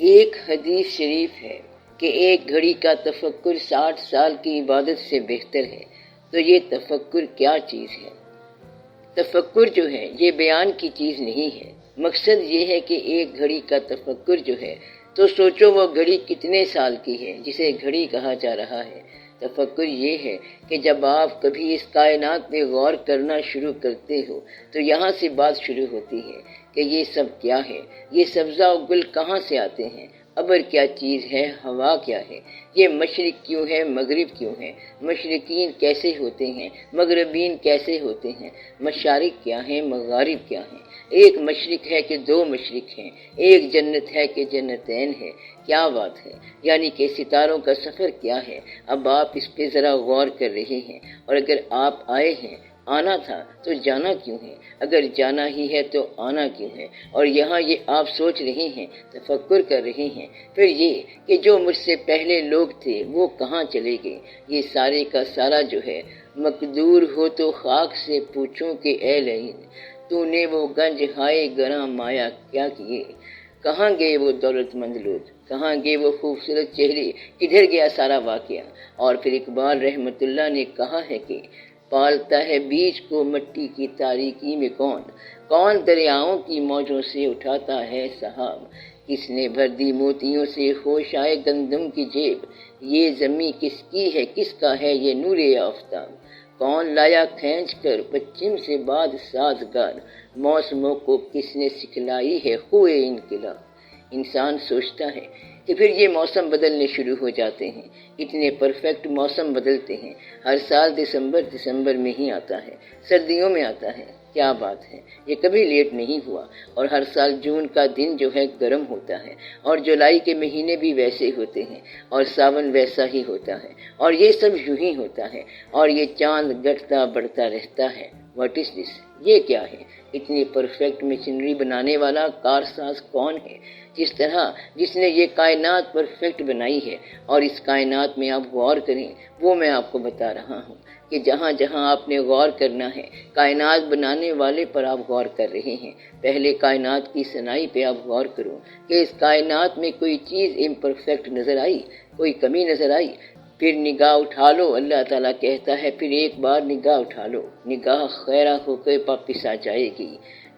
ایک حدیث شریف ہے کہ ایک گھڑی کا تفکر 60 سال کی عبادت سے بہتر ہے۔ تو یہ تفکر کیا چیز ہے؟ تفکر جو ہے یہ بیان کی چیز نہیں ہے۔ مقصد یہ ہے کہ ایک گھڑی کا تفکر جو ہے تو سوچو وہ گھڑی کتنے سال کی ہے جسے گھڑی کہا جا رہا ہے۔ تفکر یہ ہے کہ جب آپ کبھی اس کائنات میں غور کرنا شروع کرتے ہو تو یہاں سے بات شروع ہوتی ہے کہ یہ سب کیا ہے، یہ سبزہ و گل کہاں سے آتے ہیں، ابر کیا چیز ہے، ہوا کیا ہے، یہ مشرق کیوں ہے، مغرب کیوں ہے، مشرقین کیسے ہوتے ہیں، مغربین کیسے ہوتے ہیں، مشارق کیا ہیں، مغارب کیا ہیں، ایک مشرق ہے کہ دو مشرق ہیں، ایک جنت ہے کہ جنتین ہے، کیا بات ہے، یعنی کہ ستاروں کا سفر کیا ہے۔ اب آپ اس پہ ذرا غور کر رہے ہیں، اور اگر آپ آئے ہیں، آنا تھا تو جانا کیوں ہے، اگر جانا ہی ہے تو آنا کیوں ہے، اور یہاں یہ آپ سوچ رہے ہیں، تفکر کر رہے ہیں۔ پھر یہ کہ جو مجھ سے پہلے لوگ تھے وہ کہاں چلے گئے، یہ سارے کا سارا جو ہے مقدور ہو تو خاک سے پوچھوں کہ اے لعین تو نے وہ گنج ہائے گراں مایا کیا کیے، کہاں گئے وہ دولت مند لوگ، کہاں گئے وہ خوبصورت چہرے، کدھر گیا سارا واقعہ۔ اور پھر اقبال رحمت اللہ نے کہا ہے کہ پالتا ہے بیج کو مٹی کی تاریکی میں کون، کون دریاؤں کی موجوں سے اٹھاتا ہے سحاب، کس نے بھر دی موتیوں سے خوش آئے گندم کی جیب، یہ زمیں کس کی ہے، کس کا ہے یہ نور آفتاب، کون لایا کھینچ کر پچھم سے بعد سازگار، موسموں کو کس نے سکھلائی ہے خوئے انقلاب۔ انسان سوچتا ہے کہ پھر یہ موسم بدلنے شروع ہو جاتے ہیں، اتنے پرفیکٹ موسم بدلتے ہیں، ہر سال دسمبر میں ہی آتا ہے، سردیوں میں آتا ہے، کیا بات ہے، یہ کبھی لیٹ نہیں ہوا۔ اور ہر سال جون کا دن جو ہے گرم ہوتا ہے، اور جولائی کے مہینے بھی ویسے ہوتے ہیں، اور ساون ویسا ہی ہوتا ہے، اور یہ سب یوں ہی ہوتا ہے، اور یہ چاند گھٹتا بڑھتا رہتا ہے۔ واٹ از دس؟ یہ کیا ہے؟ اتنی پرفیکٹ مشینری بنانے والا کارساز کون ہے؟ جس نے یہ کائنات پرفیکٹ بنائی ہے، اور اس کائنات میں آپ غور کریں، وہ میں آپ کو بتا رہا ہوں کہ جہاں جہاں آپ نے غور کرنا ہے، کائنات بنانے والے پر آپ غور کر رہے ہیں۔ پہلے کائنات کی صنائی پہ آپ غور کرو کہ اس کائنات میں کوئی چیز امپرفیکٹ نظر آئی، کوئی کمی نظر آئی، پھر نگاہ اٹھا لو۔ اللہ تعالیٰ کہتا ہے پھر ایک بار نگاہ اٹھا لو، نگاہ خیرہ ہو کے واپس آ جائے گی۔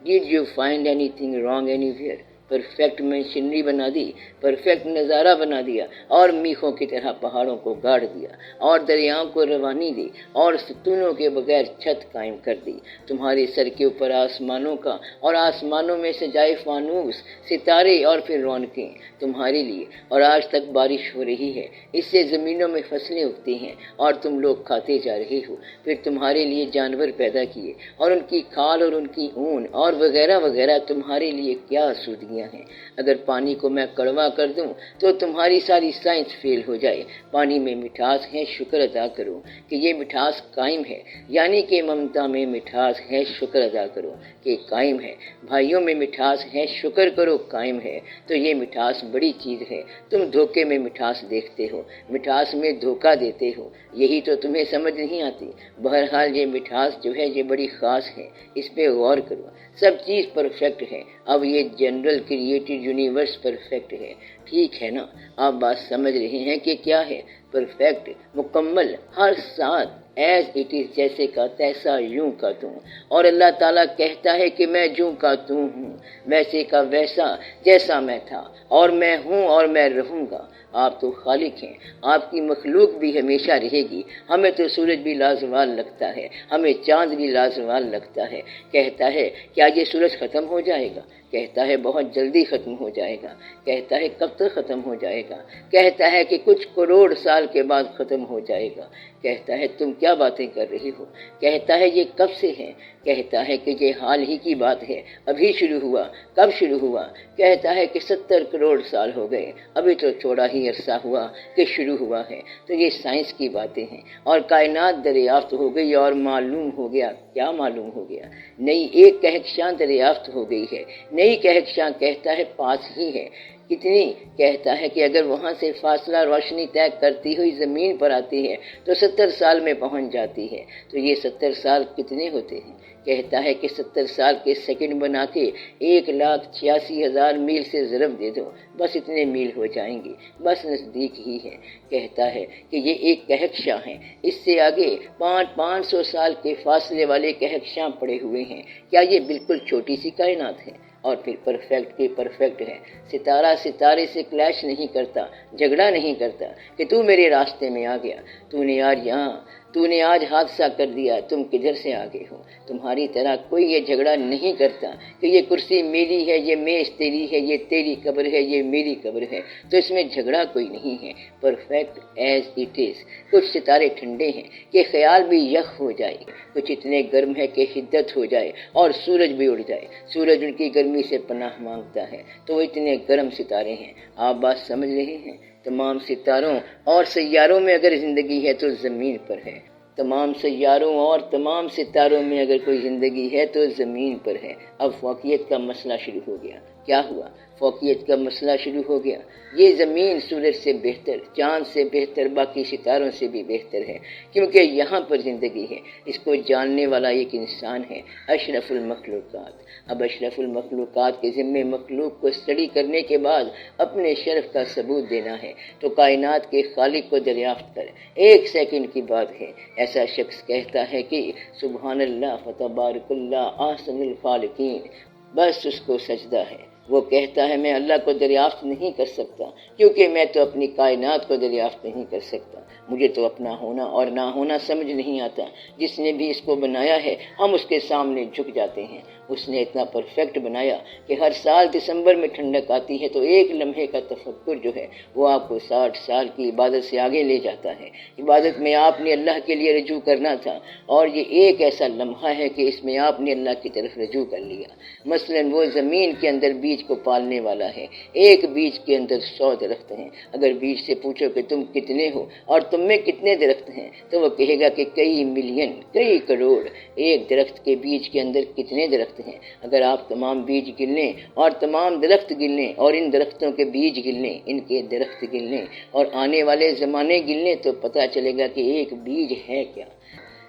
Did you find anything wrong anywhere؟ Perfect machinery بنا دی، پرفیکٹ نظارہ بنا دیا، اور میخوں کی طرح پہاڑوں کو گاڑ دیا، اور دریاؤں کو روانی دی، اور ستونوں کے بغیر چھت قائم کر دی۔ تمہارے سر کے اوپر آسمانوں کا اور آسمانوں میں سجائے فانوس، ستارے اور پھر رونقیں تمہارے لیے، اور آج تک بارش ہو رہی ہے، اس سے زمینوں میں فصلیں اگتی ہیں، اور تم لوگ کھاتے جا رہے ہو۔ پھر تمہارے لیے جانور پیدا کیے، اور ان کی کھال اور ان کی اون اور وغیرہ وغیرہ تمہارے لیے کیا آسودگیاں ہیں۔ اگر پانی کو میں کڑوا کر دوں تو تمہاری ساری سائنس فیل ہو جائے۔ پانی میں مٹھاس ہے، شکر ادا کرو کہ یہ مٹھاس قائم ہے، یعنی کہ ممتا میں مٹھاس ہے، شکر ادا کرو کہ قائم ہے۔ بھائیوں میں مٹھاس ہے، شکر کرو قائم ہے۔ تو یہ مٹھاس بڑی چیز ہے۔ تم دھوکے میں مٹھاس دیکھتے ہو، مٹھاس میں دھوکہ دیتے ہو، یہی تو تمہیں سمجھ نہیں آتی۔ بہرحال یہ مٹھاس جو ہے یہ بڑی خاص ہے، اس پہ غور کرو۔ سب چیز پرفیکٹ ہے، اب یہ جنرل کریٹڈ یونیورس پرفیکٹ ہے، ٹھیک ہے نا؟ آپ بات سمجھ رہے ہیں کہ کیا ہے پرفیکٹ، مکمل، ہر ساتھ ایز اٹ از، جیسے کا تیسا یوں کا توں۔ اور اللہ تعالیٰ کہتا ہے کہ میں جوں کا توں ہوں، ویسے کا ویسا جیسا میں تھا، اور میں ہوں اور میں رہوں گا۔ آپ تو خالق ہیں، آپ کی مخلوق بھی ہمیشہ رہے گی۔ ہمیں تو سورج بھی لازوال لگتا ہے، ہمیں چاند بھی لازوال لگتا ہے۔ کہتا ہے کیا یہ سورج ختم ہو جائے گا؟ کہتا ہے بہت جلدی ختم ہو جائے گا۔ کہتا ہے کب تک ختم ہو جائے گا؟ کہتا ہے کہ کچھ کروڑ سال کے بعد ختم ہو جائے گا۔ کہتا ہے تم کیا باتیں کر رہے ہو؟ کہتا ہے یہ کب سے ہے؟ کہتا ہے کہ یہ حال ہی کی بات ہے، ابھی شروع ہوا۔ کب شروع ہوا؟ کہتا ہے کہ 70 کروڑ سال ہو گئے، ابھی تو تھوڑا ہی عرصہ ہوا کہ شروع ہوا ہے۔ تو یہ سائنس کی باتیں ہیں، اور کائنات دریافت ہو گئی اور معلوم ہو گیا۔ کیا معلوم ہو گیا؟ نئی ایک کہکشاں دریافت ہو گئی ہے۔ نئی کہکشاں کہتا ہے پاس ہی ہے، کتنی کہتا ہے کہ اگر وہاں سے فاصلہ روشنی طے کرتی ہوئی زمین پر آتی ہے تو 70 سال میں پہنچ جاتی ہے، تو یہ 70 سال کتنے ہوتے ہیں؟ کہتا ہے کہ 70 سال کے سیکنڈ بنا کے 1,86,000 میل سے ضرب دے دو، بس اتنے میل ہو جائیں گے، بس نزدیک ہی ہے۔ کہتا ہے کہ یہ ایک کہکشاں ہے، اس سے آگے 500 سال کے فاصلے والے کہکشاں پڑے ہوئے ہیں۔ کیا یہ بالکل چھوٹی سی کائنات ہے؟ اور پھر پرفیکٹ کے پرفیکٹ ہے، ستارہ ستارے سے کلیش نہیں کرتا، جھگڑا نہیں کرتا کہ تو میرے راستے میں آ گیا، تو نے آج حادثہ کر دیا، تم کدھر سے آگے ہو۔ تمہاری طرح کوئی یہ جھگڑا نہیں کرتا کہ یہ کرسی میری ہے، یہ میز تیری ہے، یہ تیری قبر ہے، یہ میری قبر ہے، تو اس میں جھگڑا کوئی نہیں ہے، پرفیکٹ ایز اٹ از۔ کچھ ستارے ٹھنڈے ہیں کہ خیال بھی یخ ہو جائے، کچھ اتنے گرم ہے کہ حدت ہو جائے اور سورج بھی اڑ جائے، سورج ان کی گرمی سے پناہ مانگتا ہے، تو وہ اتنے گرم ستارے ہیں۔ آپ بات سمجھ رہے ہیں؟ تمام ستاروں اور سیاروں میں اگر زندگی ہے تو زمین پر ہے، تمام سیاروں اور تمام ستاروں میں اگر کوئی زندگی ہے تو زمین پر ہے۔ اب فوقیت کا مسئلہ شروع ہو گیا۔ کیا ہوا؟ فوقیت کا مسئلہ شروع ہو گیا۔ یہ زمین سورج سے بہتر، چاند سے بہتر، باقی ستاروں سے بھی بہتر ہے، کیونکہ یہاں پر زندگی ہے۔ اس کو جاننے والا ایک انسان ہے، اشرف المخلوقات۔ اب اشرف المخلوقات کے ذمے مخلوق کو اسٹڈی کرنے کے بعد اپنے شرف کا ثبوت دینا ہے، تو کائنات کے خالق کو دریافت کر۔ 1 سیکنڈ کی بات ہے، ایسا شخص کہتا ہے کہ سبحان اللہ فتبارک اللہ احسن الخالقین، بس اس کو سجدہ ہے۔ وہ کہتا ہے میں اللہ کو دریافت نہیں کر سکتا، کیونکہ میں تو اپنی کائنات کو دریافت نہیں کر سکتا، مجھے تو اپنا ہونا اور نہ ہونا سمجھ نہیں آتا۔ جس نے بھی اس کو بنایا ہے ہم اس کے سامنے جھک جاتے ہیں۔ اس نے اتنا پرفیکٹ بنایا کہ ہر سال دسمبر میں ٹھنڈک آتی ہے تو ایک لمحے کا تفکر جو ہے وہ آپ کو 60 سال کی عبادت سے آگے لے جاتا ہے۔ عبادت میں آپ نے اللہ کے لیے رجوع کرنا تھا، اور یہ ایک ایسا لمحہ ہے کہ اس میں آپ نے اللہ کی طرف رجوع کر لیا۔ مثلا وہ زمین کے اندر بیج کو پالنے والا ہے، ایک بیج کے اندر 100 درخت ہیں۔ اگر بیج سے پوچھو کہ تم کتنے ہو اور تم میں کتنے درخت ہیں، تو وہ کہے گا کہ کئی ملین، کئی کروڑ۔ ایک درخت کے بیج کے اندر کتنے درخت ہیں؟ اگر آپ تمام بیج گن لیں اور تمام درخت گن لیں اور ان درختوں کے بیج گن لیں، ان کے درخت گن لیں اور آنے والے زمانے گن لیں، تو پتہ چلے گا کہ ایک بیج ہے کیا۔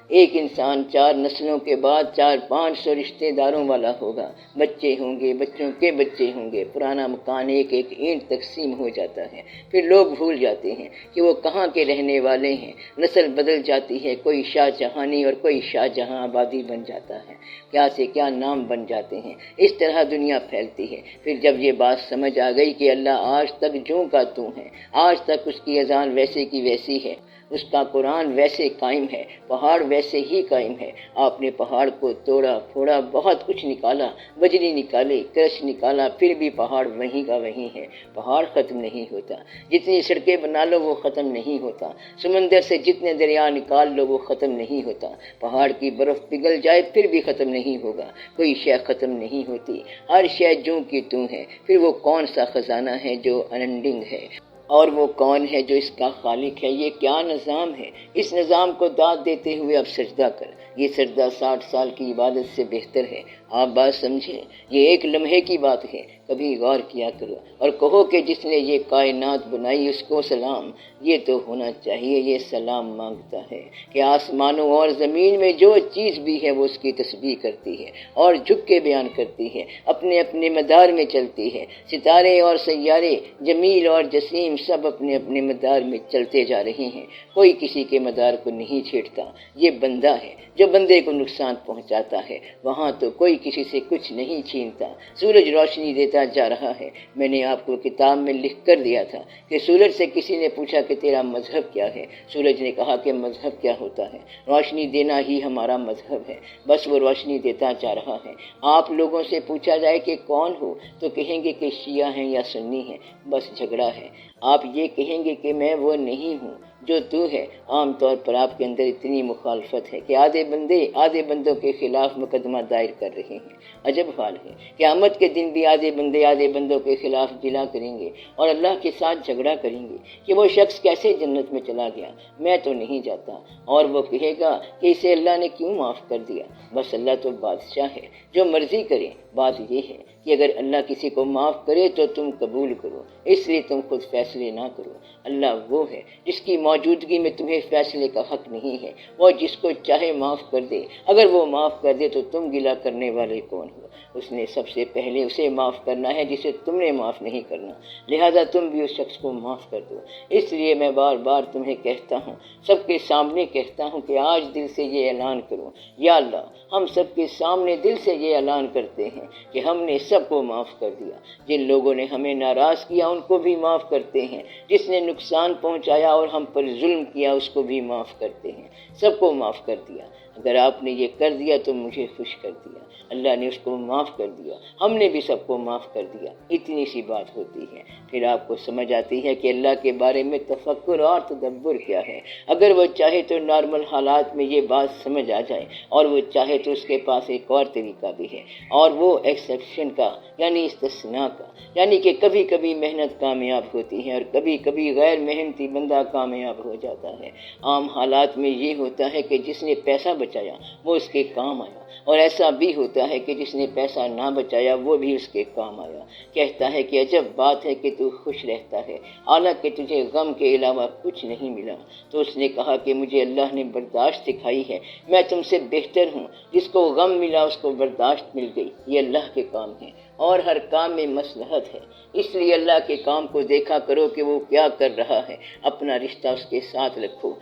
ایک انسان 4 نسلوں کے بعد 400-500 رشتہ داروں والا ہوگا، بچے ہوں گے، بچوں کے بچے ہوں گے، پرانا مکان ایک ایک اینٹ تقسیم ہو جاتا ہے، پھر لوگ بھول جاتے ہیں کہ وہ کہاں کے رہنے والے ہیں، نسل بدل جاتی ہے، کوئی شاہ جہانی اور کوئی شاہ جہاں آبادی بن جاتا ہے، کیا سے کیا نام بن جاتے ہیں، اس طرح دنیا پھیلتی ہے۔ پھر جب یہ بات سمجھ آ گئی کہ اللہ آج تک جوں کا توں ہے، آج تک اس کی اذان ویسے کی ویسی ہے، اس کا قرآن ویسے قائم ہے، پہاڑ ویسے ہی قائم ہے۔ آپ نے پہاڑ کو توڑا پھوڑا، بہت کچھ نکالا، بجری نکالی، کرش نکالا، پھر بھی پہاڑ وہیں کا وہیں ہے، پہاڑ ختم نہیں ہوتا۔ جتنی سڑکیں بنا لو وہ ختم نہیں ہوتا، سمندر سے جتنے دریا نکال لو وہ ختم نہیں ہوتا، پہاڑ کی برف پگھل جائے پھر بھی ختم نہیں ہوگا، کوئی شے ختم نہیں ہوتی، ہر شے جوں کی توں ہے۔ پھر وہ کون سا خزانہ ہے جو اننڈنگ ہے، اور وہ کون ہے جو اس کا خالق ہے؟ یہ کیا نظام ہے؟ اس نظام کو داد دیتے ہوئے اب سجدہ کر۔ یہ سجدہ 60 سال کی عبادت سے بہتر ہے۔ آپ بات سمجھیں، یہ ایک لمحے کی بات ہے، کبھی غور کیا کرو اور کہو کہ جس نے یہ کائنات بنائی اس کو سلام۔ یہ تو ہونا چاہیے، یہ سلام مانگتا ہے کہ آسمانوں اور زمین میں جو چیز بھی ہے وہ اس کی تسبیح کرتی ہے اور جھک کے بیان کرتی ہے، اپنے اپنے مدار میں چلتی ہے۔ ستارے اور سیارے، جمیل اور جسیم، سب اپنے اپنے مدار میں چلتے جا رہے ہیں، کوئی کسی کے مدار کو نہیں چھیڑتا۔ یہ بندہ ہے جو بندے کو نقصان پہنچاتا ہے، وہاں تو کوئی کسی سے کچھ نہیں چھینتا۔ سورج روشنی دیتا جا رہا ہے۔ میں نے آپ کو کتاب میں لکھ کر دیا تھا کہ سورج سے کسی نے پوچھا کہ تیرا مذہب کیا ہے، سورج نے کہا کہ مذہب کیا ہوتا ہے، روشنی دینا ہی ہمارا مذہب ہے، بس وہ روشنی دیتا جا رہا ہے۔ آپ لوگوں سے پوچھا جائے کہ کون ہو، تو کہیں گے کہ شیعہ ہیں یا سنی ہیں، بس جھگڑا ہے۔ آپ یہ کہیں گے کہ میں وہ نہیں ہوں جو تو ہے، عام طور پر آپ کے اندر اتنی مخالفت ہے کہ آدھے بندوں کے خلاف مقدمہ دائر کر رہے ہیں۔ عجب حال ہے، قیامت کے دن بھی آدھے بندوں کے خلاف جلا کریں گے اور اللہ کے ساتھ جھگڑا کریں گے کہ وہ شخص کیسے جنت میں چلا گیا، میں تو نہیں جاتا، اور وہ کہے گا کہ اسے اللہ نے کیوں معاف کر دیا۔ بس اللہ تو بادشاہ ہے، جو مرضی کرے۔ بات یہ ہے کہ اگر اللہ کسی کو معاف کرے تو تم قبول کرو، اس لیے تم خود فیصلے نہ کرو۔ اللہ وہ ہے جس کی موجودگی میں تمہیں فیصلے کا حق نہیں ہے، وہ جس کو چاہے معاف کر دے۔ اگر وہ معاف کر دے تو تم گلہ کرنے والے کون ہو؟ اس نے سب سے پہلے اسے معاف کرنا ہے جسے تم نے معاف نہیں کرنا، لہذا تم بھی اس شخص کو معاف کر دو۔ اس لیے میں بار بار تمہیں کہتا ہوں، سب کے سامنے کہتا ہوں کہ آج دل سے یہ اعلان کرو، یا اللہ ہم سب کے سامنے دل سے یہ اعلان کرتے ہیں کہ ہم نے سب کو معاف کر دیا۔ جن لوگوں نے ہمیں ناراض کیا ان کو بھی معاف کرتے ہیں، جس نے نقصان پہنچایا اور ہم پر ظلم کیا اس کو بھی معاف کرتے ہیں، سب کو معاف کر دیا۔ اگر آپ نے یہ کر دیا تو مجھے خوش کر دیا۔ اللہ نے اس کو معاف کر دیا، ہم نے بھی سب کو معاف کر دیا۔ اتنی سی بات ہوتی ہے، پھر آپ کو سمجھ آتی ہے کہ اللہ کے بارے میں تفکر اور تدبر کیا ہے۔ اگر وہ چاہے تو نارمل حالات میں یہ بات سمجھ آ جائے، اور وہ چاہے تو اس کے پاس ایک اور طریقہ بھی ہے، اور وہ ایکسیپشن کا یعنی استثناء کا، یعنی کہ کبھی کبھی محنت کامیاب ہوتی ہے اور کبھی کبھی غیر محنتی بندہ کامیاب ہو جاتا ہے۔ عام حالات میں یہ ہوتا ہے کہ جس نے پیسہ بچایا وہ اس کے کام آیا، اور ایسا بھی ہوتا ہے کہ جس نے پیسہ نہ بچایا وہ بھی اس کے کام آیا۔ کہتا ہے کہ عجب بات ہے کہ تو خوش رہتا ہے حالانکہ تجھے غم کے علاوہ کچھ نہیں ملا۔ تو اس نے کہا کہ مجھے اللہ نے برداشت سکھائی ہے، میں تم سے بہتر ہوں، جس کو غم ملا اس کو برداشت مل گئی۔ یہ اللہ کے کام ہیں اور ہر کام میں مصلحت ہے، اس لیے اللہ کے کام کو دیکھا کرو کہ وہ کیا کر رہا ہے، اپنا رشتہ اس کے ساتھ رکھو۔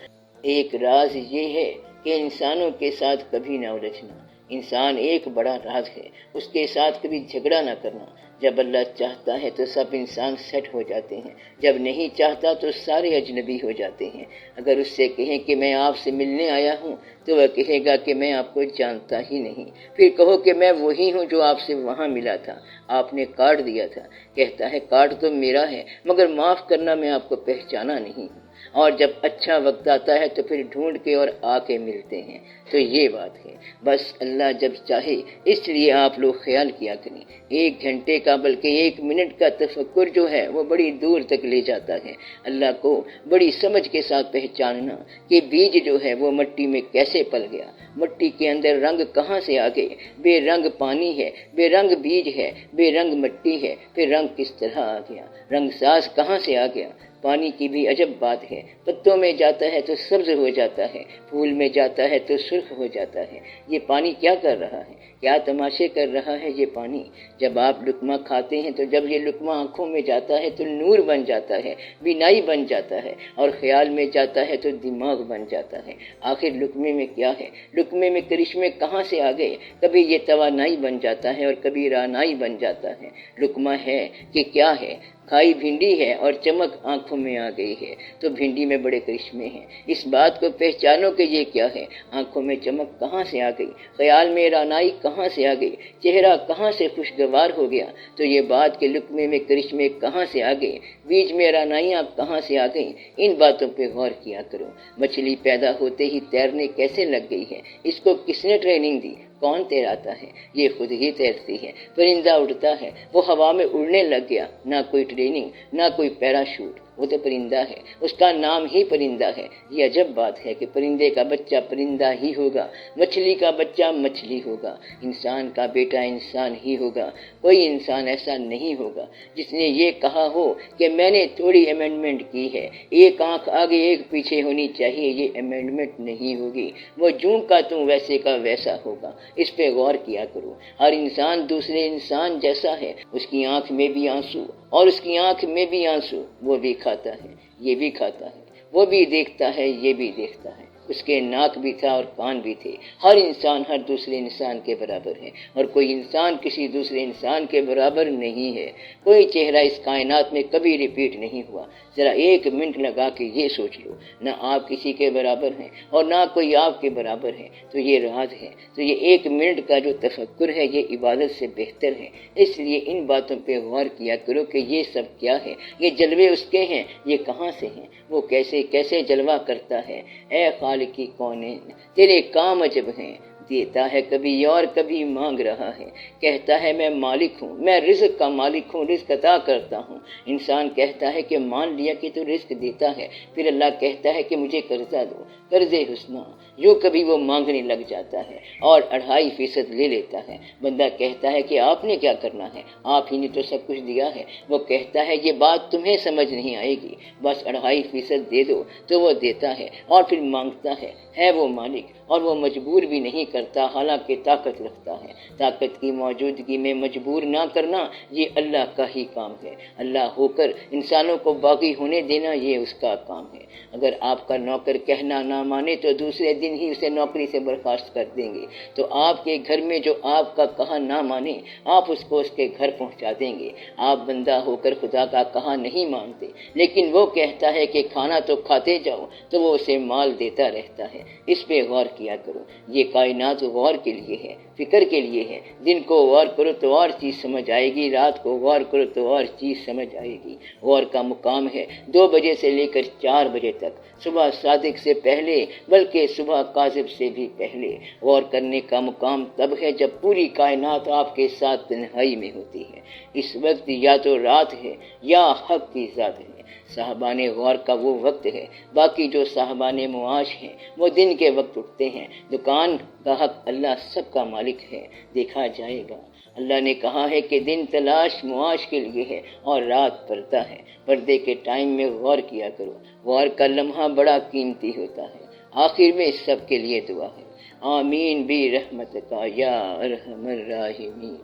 ایک راز یہ ہے کہ انسانوں کے ساتھ کبھی نہ الجھنا۔ انسان ایک بڑا راز ہے، اس کے ساتھ کبھی جھگڑا نہ کرنا۔ جب اللہ چاہتا ہے تو سب انسان سیٹ ہو جاتے ہیں، جب نہیں چاہتا تو سارے اجنبی ہو جاتے ہیں۔ اگر اس سے کہیں کہ میں آپ سے ملنے آیا ہوں تو وہ کہے گا کہ میں آپ کو جانتا ہی نہیں۔ پھر کہو کہ میں وہی ہوں جو آپ سے وہاں ملا تھا، آپ نے کارڈ دیا تھا۔ کہتا ہے کارڈ تو میرا ہے مگر معاف کرنا میں آپ کو پہچانا نہیں ہوں۔ اور جب اچھا وقت آتا ہے تو پھر ڈھونڈ کے اور آ کے ملتے ہیں۔ تو یہ بات ہے، بس اللہ جب چاہے، اس لیے آپ لوگ خیال کیا کریں۔ 1 گھنٹے کا بلکہ 1 منٹ کا تفکر جو ہے وہ بڑی دور تک لے جاتا ہے۔ اللہ کو بڑی سمجھ کے ساتھ پہچاننا کہ بیج جو ہے وہ مٹی میں کیسے پل گیا، مٹی کے اندر رنگ کہاں سے آ گئے، بے رنگ پانی ہے، بے رنگ بیج ہے، بے رنگ مٹی ہے، پھر رنگ کس طرح آ گیا، رنگ ساز کہاں سے آ گیا۔ پانی کی بھی عجب بات ہے، پتوں میں جاتا ہے تو سبز ہو جاتا ہے، پھول میں جاتا ہے تو سرخ ہو جاتا ہے۔ یہ پانی کیا کر رہا ہے، کیا تماشے کر رہا ہے یہ پانی؟ جب آپ لقمہ کھاتے ہیں تو جب یہ لقمہ آنکھوں میں جاتا ہے تو نور بن جاتا ہے، بینائی بن جاتا ہے، اور خیال میں جاتا ہے تو دماغ بن جاتا ہے۔ آخر لقمے میں کیا ہے، لقمے میں کرشمے کہاں سے آ گئے؟ کبھی یہ توانائی بن جاتا ہے اور کبھی رانائی بن جاتا ہے۔ لقمہ ہے کہ کیا ہے؟ کھائی بھنڈی ہے اور چمک آنکھوں میں آ گئی ہے، تو بھنڈی میں بڑے کرشمے ہیں۔ اس بات کو پہچانو کہ یہ کیا ہے، آنکھوں میں چمک کہاں سے آ گئی، خیال میں رانائی کہاں سے آ گئی، چہرہ کہاں سے خوشگوار ہو گیا۔ تو یہ بات کہ لقمے میں کرشمے کہاں سے آ گئے، بیچ میں رانائیاں کہاں سے آ گئیں، ان باتوں پہ غور کیا کرو۔ مچھلی پیدا ہوتے ہی تیرنے کیسے لگ گئی ہے، اس کو کس نے ٹریننگ دی، کون تیراتا ہے؟ یہ خود ہی تیرتی ہے۔ پرندہ اڑتا ہے، وہ ہوا میں اڑنے لگ گیا، نہ کوئی ٹریننگ، نہ کوئی پیراشوٹ، وہ تو پرندہ ہے، اس کا نام ہی پرندہ ہے۔ یہ عجب بات ہے کہ پرندے کا بچہ پرندہ ہی ہوگا، مچھلی کا بچہ مچھلی ہوگا، انسان کا بیٹا انسان ہی ہوگا۔ کوئی انسان ایسا نہیں ہوگا جس نے یہ کہا ہو کہ میں نے تھوڑی امینڈمنٹ کی ہے، 1 آنکھ آگے 1 پیچھے ہونی چاہیے، یہ امینڈمنٹ نہیں ہوگی۔ وہ جوں کا توں ویسے کا ویسا ہوگا۔ اس پہ غور کیا کرو۔ ہر انسان دوسرے انسان جیسا ہے، اس کی آنکھ میں بھی آنسو اور اس کی آنکھ میں بھی آنسو، وہ بھی کھاتا ہے، یہ بھی کھاتا ہے، وہ بھی دیکھتا ہے، یہ بھی دیکھتا ہے۔ اس کے ناک بھی تھا اور کان بھی تھے۔ ہر انسان ہر دوسرے انسان کے برابر ہے، اور کوئی انسان کسی دوسرے انسان کے برابر نہیں ہے۔ کوئی چہرہ اس کائنات میں کبھی ریپیٹ نہیں ہوا۔ ذرا ایک منٹ لگا کے یہ سوچ لو، نہ آپ کسی کے برابر ہیں اور نہ کوئی آپ کے برابر ہے، تو یہ راز ہے۔ تو یہ ایک منٹ کا جو تفکر ہے یہ عبادت سے بہتر ہے۔ اس لیے ان باتوں پہ غور کیا کرو کہ یہ سب کیا ہے، یہ جلوے اس کے ہیں، یہ کہاں سے ہیں، وہ کیسے کیسے جلوہ کرتا ہے۔ اے خالقی کونین، تیرے کام عجب ہیں، دیتا ہے کبھی اور کبھی مانگ رہا ہے۔ کہتا ہے میں مالک ہوں، میں رزق کا مالک ہوں، رزق عطا کرتا ہوں۔ انسان کہتا ہے کہ مان لیا کہ تو رزق دیتا ہے، پھر اللہ کہتا ہے کہ مجھے قرضہ دو، قرض حسنہ، یوں کبھی وہ مانگنے لگ جاتا ہے اور 2.5% لے لیتا ہے۔ بندہ کہتا ہے کہ آپ نے کیا کرنا ہے، آپ ہی نے تو سب کچھ دیا ہے۔ وہ کہتا ہے یہ بات تمہیں سمجھ نہیں آئے گی، بس 2.5% دے دو، تو وہ دیتا ہے اور پھر مانگتا ہے وہ مالک، اور وہ مجبور بھی نہیں کرتا، حالانکہ طاقت رکھتا ہے۔ طاقت کی موجودگی میں مجبور نہ کرنا یہ اللہ کا ہی کام ہے۔ اللہ ہو کر انسانوں کو باغی ہونے دینا یہ اس کا کام ہے۔ اگر آپ کا نوکر کہنا نہ مانے تو دوسرے دن ہی اسے نوکری سے برخاست کر دیں گے۔ تو آپ کے گھر میں جو آپ کا کہا نہ مانے، آپ اس کو اس کے گھر پہنچا دیں گے۔ آپ بندہ ہو کر خدا کا کہا نہیں مانتے، لیکن وہ کہتا ہے کہ کھانا تو کھاتے جاؤ، تو وہ اسے مال دیتا رہتا ہے۔ اس پہ غور کیا کرو۔ یہ کائنات غور کے لیے ہے، فکر کے لیے ہے۔ دن کو غور کرو تو اور چیز سمجھ آئے گی، رات کو غور کرو تو اور چیز سمجھ آئے گی۔ غور کا مقام ہے 2 بجے سے لے کر 4 بجے تک، صبح صادق سے پہلے بلکہ صبح کاذب سے بھی پہلے۔ غور کرنے کا مقام تب ہے جب پوری کائنات آپ کے ساتھ تنہائی میں ہوتی ہے۔ اس وقت یا تو رات ہے یا حق کی ذات ہے۔ صاحبان غور کا وہ وقت ہے۔ باقی جو صاحبان معاش ہیں وہ دن کے وقت اٹھتے ہیں۔ دکان کا حق اللہ سب کا مالک ہے، دیکھا جائے گا۔ اللہ نے کہا ہے کہ دن تلاش معاش کے لیے ہے اور رات پردہ ہے۔ پردے کے ٹائم میں غور کیا کرو۔ غور کا لمحہ بڑا قیمتی ہوتا ہے۔ آخر میں سب کے لیے دعا ہے، آمین بھی رحمت کا یا ارحم الراحمین۔